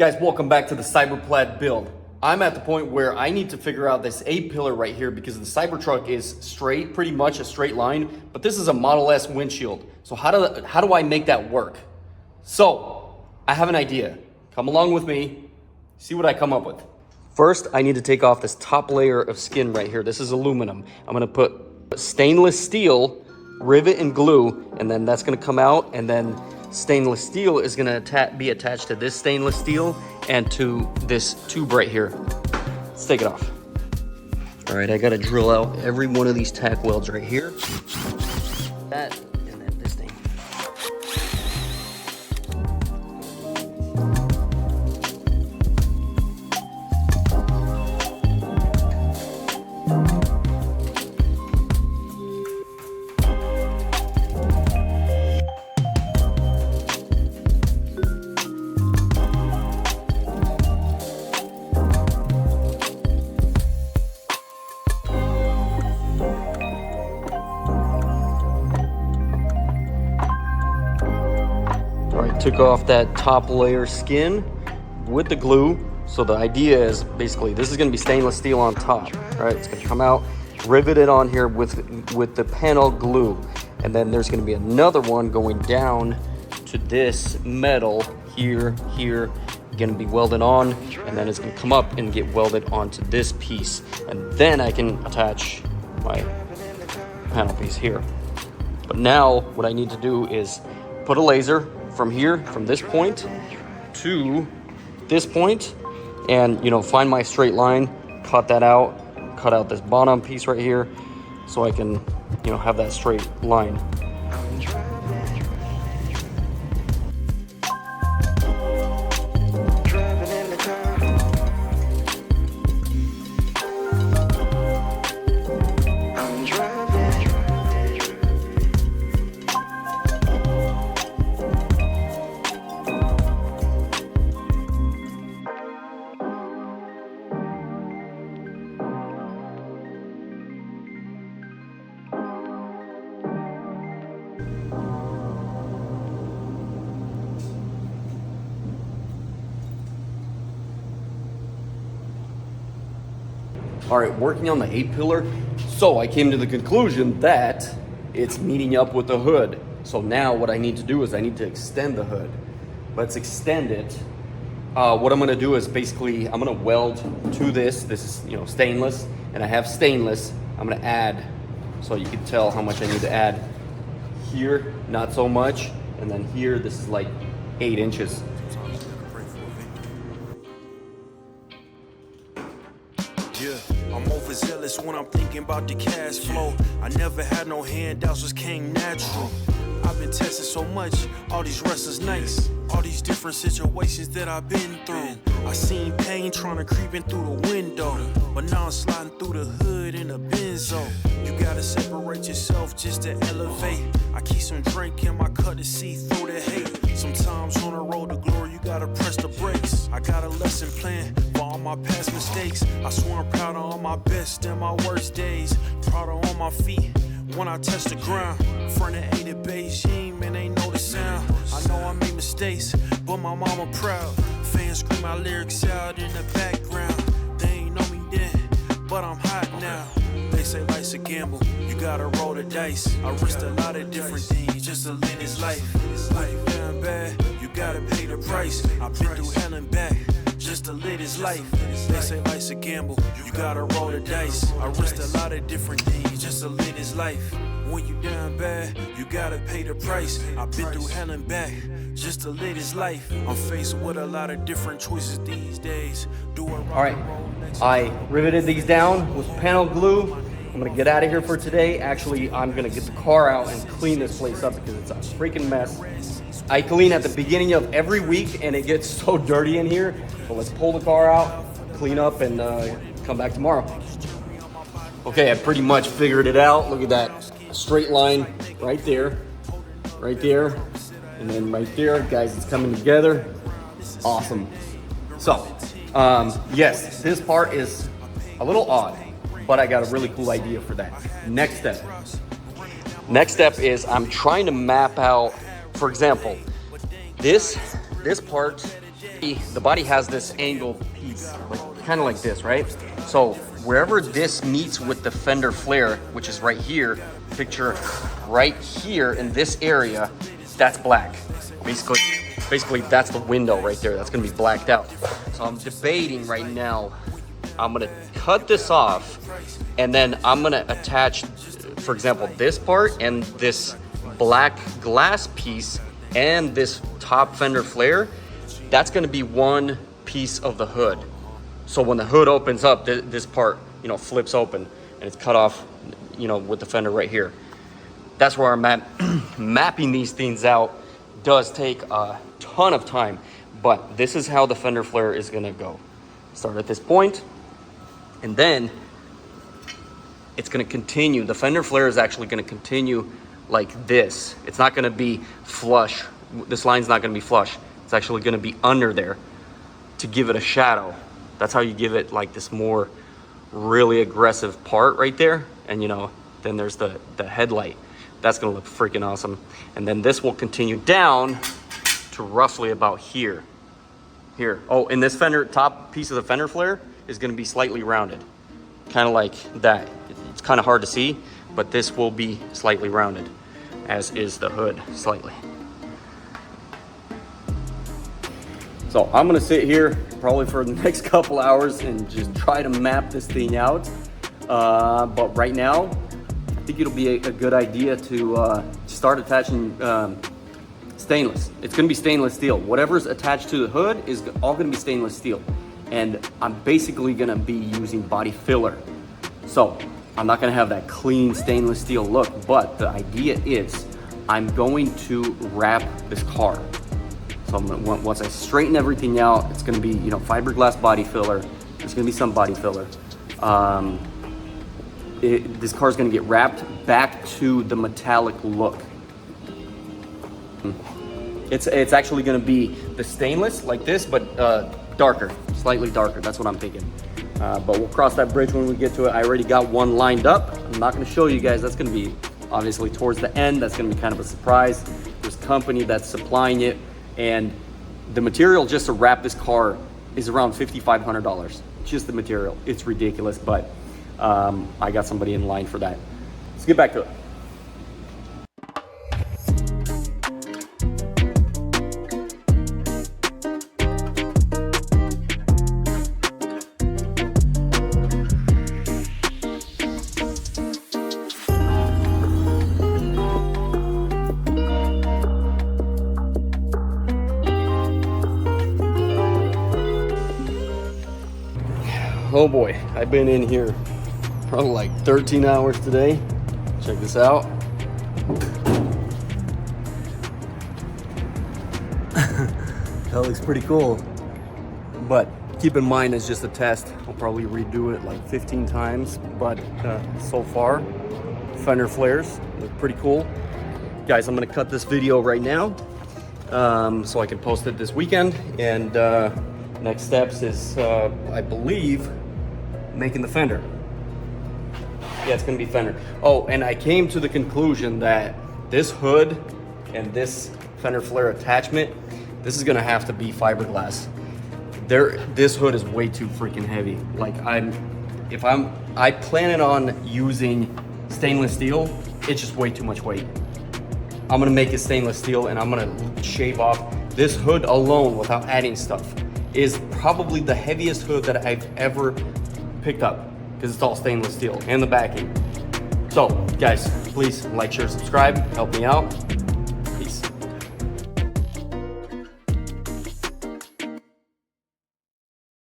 Guys, welcome back to the Cyberplaid build. I'm at the point where I need to figure out this A-pillar right here because the Cybertruck is straight, pretty much a straight line, but this is a Model S windshield. So how do I make that work? So I have an idea. Come along with me, see what I come up with. First, I need to take off this top layer of skin right here. This is aluminum. I'm gonna put stainless steel, rivet and glue, and then that's gonna come out, and then stainless steel is gonna be attached to this stainless steel and to this tube right here. Let's take it off. All right, I gotta drill out every one of these tack welds right here. That, and then this thing. Took off that top layer skin with the glue. So the idea is basically this is going to be stainless steel on top. All right, it's going to come out riveted on here with the panel glue, and then there's going to be another one going down to this metal here, going to be welded on, and then it's going to come up and get welded onto this piece, and then I can attach my panel piece here. But now what I need to do is put a laser from here, from this point to this point, and find my straight line, cut that out, cut out this bottom piece right here so I can have that straight line. All right, working on the A-pillar. So I came to the conclusion that it's meeting up with the hood. So now what I need to do is I need to extend the hood. Let's extend it. What I'm gonna do is basically, I'm gonna weld to this. This is stainless, and I have stainless. I'm gonna add, so you can tell how much I need to add. Here, not so much. And then here, this is like 8 inches. I'm overzealous when I'm thinking about the cash flow. I never had no handouts, just came natural. I've been testing so much, all these wrestlers nice, all these different situations that I've been through. I seen pain trying to creep in through the window, but now I'm sliding through the hood in a benzo. You gotta separate yourself just to elevate. I keep some drink in my cup to see through the hate. Sometimes on the road to glory, you gotta press the brakes. I got a lesson plan for all my past mistakes. I swear I'm proud of all my best and my worst days. Proud of all my feet when I touch the ground. Front of 8 at Beijing, man, ain't know the sound. I know I made mistakes, but my mama proud. Fans scream my lyrics out in the background. They ain't know me then, but I'm hot now. They say life's a gamble, you gotta roll the dice. I risked a lot of different things just to live this life. Life down bad, you gotta pay the price. I've been through hell and back just to live this life. They say life's a gamble, you gotta roll the dice. I risked a lot of different things just to live this life. When you down bad, you gotta pay the price. I've been through hell and back just to live this life. I'm faced with a lot of different choices these days. Do it right. All right, I riveted these down with panel glue. I'm gonna get out of here for today. Actually, I'm gonna get the car out and clean this place up because it's a freaking mess. I clean at the beginning of every week and it gets so dirty in here. But let's pull the car out, clean up, and come back tomorrow. Okay, I pretty much figured it out. Look at that straight line right there, and then right there. Guys, it's coming together. Awesome. So, yes, this part is a little odd, but I got a really cool idea for that. Next step is I'm trying to map out, for example, this part The body has this angled piece, like kind of like this, right? So wherever this meets with the fender flare, which is right here, picture right here in this area, that's black. Basically that's the window right there. That's gonna be blacked out. So I'm debating right now. I'm gonna cut this off, and then I'm gonna attach, for example, this part and this black glass piece and this top fender flare. That's gonna be one piece of the hood. So when the hood opens up, this part, you know, flips open and it's cut off, you know, with the fender right here. That's where I'm mapping these things out does take a ton of time, but this is how the fender flare is gonna go. Start at this point, and then it's gonna continue. The fender flare is actually gonna continue like this. It's not gonna be flush. This line's not gonna be flush. It's actually gonna be under there to give it a shadow. That's how you give it like this more really aggressive part right there. And you know, then there's the headlight. That's gonna look freaking awesome. And then this will continue down to roughly about here. Here. Oh, and this fender, top piece of the fender flare is gonna be slightly rounded. Kind of like that. It's kind of hard to see, but this will be slightly rounded, as is the hood slightly. So I'm gonna sit here probably for the next couple hours and just try to map this thing out. But right now, I think it'll be a good idea to start attaching stainless. It's gonna be stainless steel. Whatever's attached to the hood is all gonna be stainless steel. And I'm basically gonna be using body filler. So I'm not gonna have that clean stainless steel look, but the idea is I'm going to wrap this car. So once I straighten everything out, it's gonna be, you know, fiberglass body filler. There's gonna be some body filler. This car's gonna get wrapped back to the metallic look. It's actually gonna be the stainless like this, but darker, slightly darker. That's what I'm thinking. But we'll cross that bridge when we get to it. I already got one lined up. I'm not gonna show you guys. That's gonna be obviously towards the end. That's gonna be kind of a surprise. There's a company that's supplying it, and the material just to wrap this car is around $5,500. Just the material. It's ridiculous, but I got somebody in line for that. Let's get back to it. Oh boy, I've been in here probably like 13 hours today. Check this out. That looks pretty cool. But keep in mind, it's just a test. I'll probably redo it like 15 times. But so far, fender flares look pretty cool. Guys, I'm gonna cut this video right now so I can post it this weekend. And next steps is, I believe, making the fender. Yeah, it's gonna be fender. Oh, and I came to the conclusion that this hood and this fender flare attachment, this is gonna have to be fiberglass. This hood is way too freaking heavy. Like I plan it on using stainless steel, it's just way too much weight. I'm gonna make it stainless steel, and I'm gonna shave off this hood alone without adding stuff. Is probably the heaviest hood that I've ever picked up, because it's all stainless steel and the backing. So guys, please like, share, subscribe, help me out.